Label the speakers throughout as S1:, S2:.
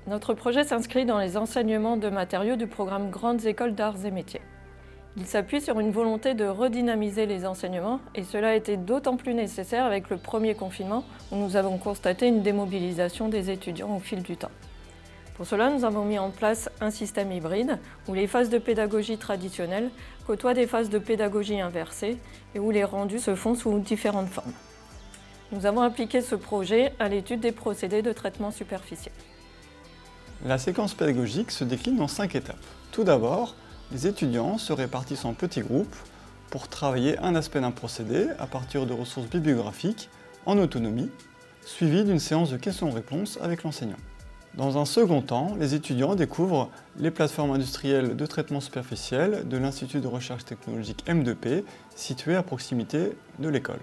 S1: Notre projet s'inscrit dans les enseignements de matériaux du programme Grandes Écoles d'Arts et Métiers. Il s'appuie sur une volonté de redynamiser les enseignements et cela a été d'autant plus nécessaire avec le premier confinement où nous avons constaté une démobilisation des étudiants au fil du temps. Pour cela, nous avons mis en place un système hybride où les phases de pédagogie traditionnelles côtoient des phases de pédagogie inversée et où les rendus se font sous différentes formes. Nous avons appliqué ce projet à l'étude des procédés de traitement superficiel.
S2: La séquence pédagogique se décline en 5 étapes. Tout d'abord, les étudiants se répartissent en petits groupes pour travailler un aspect d'un procédé à partir de ressources bibliographiques en autonomie, suivi d'une séance de questions-réponses avec l'enseignant. Dans un second temps, les étudiants découvrent les plateformes industrielles de traitement superficiel de l'Institut de recherche technologique M2P, situé à proximité de l'école.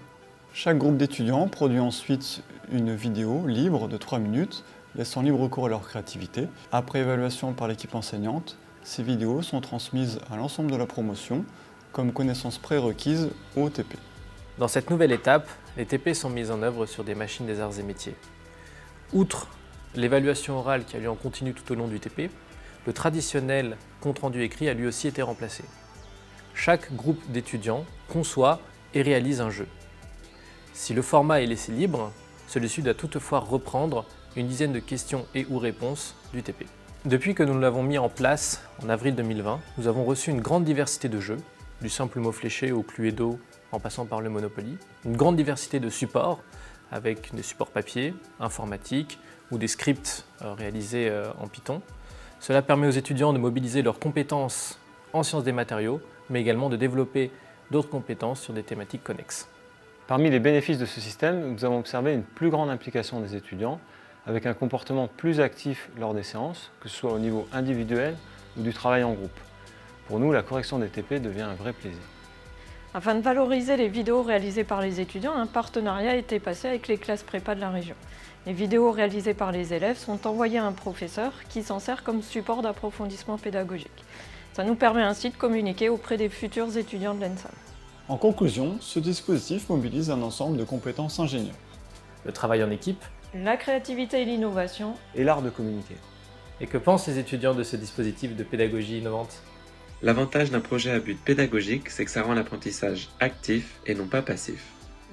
S2: Chaque groupe d'étudiants produit ensuite une vidéo libre de 3 minutes, laissant libre cours à leur créativité. Après évaluation par l'équipe enseignante, ces vidéos sont transmises à l'ensemble de la promotion comme connaissances prérequises au TP.
S3: Dans cette nouvelle étape, les TP sont mis en œuvre sur des machines des arts et métiers. Outre l'évaluation orale qui a lieu en continu tout au long du TP, le traditionnel compte-rendu écrit a lui aussi été remplacé. Chaque groupe d'étudiants conçoit et réalise un jeu. Si le format est laissé libre, celui-ci doit toutefois reprendre une dizaine de questions et ou réponses du TP. Depuis que nous l'avons mis en place en avril 2020, nous avons reçu une grande diversité de jeux, du simple mot fléché au Cluedo en passant par le Monopoly, une grande diversité de supports avec des supports papier, informatiques ou des scripts réalisés en Python. Cela permet aux étudiants de mobiliser leurs compétences en sciences des matériaux, mais également de développer d'autres compétences sur des thématiques connexes.
S4: Parmi les bénéfices de ce système, nous avons observé une plus grande implication des étudiants, avec un comportement plus actif lors des séances, que ce soit au niveau individuel ou du travail en groupe. Pour nous, la correction des TP devient un vrai plaisir.
S1: Afin de valoriser les vidéos réalisées par les étudiants, un partenariat a été passé avec les classes prépa de la région. Les vidéos réalisées par les élèves sont envoyées à un professeur qui s'en sert comme support d'approfondissement pédagogique. Ça nous permet ainsi de communiquer auprès des futurs étudiants de l'ENSAM.
S2: En conclusion, ce dispositif mobilise un ensemble de compétences ingénieurs.
S3: Le travail en équipe,
S1: La créativité et l'innovation.
S4: Et l'art de communiquer.
S3: et que pensent les étudiants de ce dispositif de pédagogie innovante?
S5: L'avantage d'un projet à but pédagogique, c'est que ça rend l'apprentissage actif et non pas passif.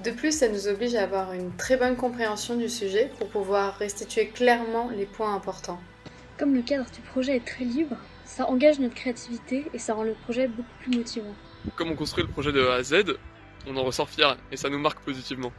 S6: De plus, ça nous oblige à avoir une très bonne compréhension du sujet pour pouvoir restituer clairement les points importants.
S7: Comme le cadre du projet est très libre, ça engage notre créativité et ça rend le projet beaucoup plus motivant.
S8: Comme on construit le projet de A à Z, on en ressort fier et ça nous marque positivement.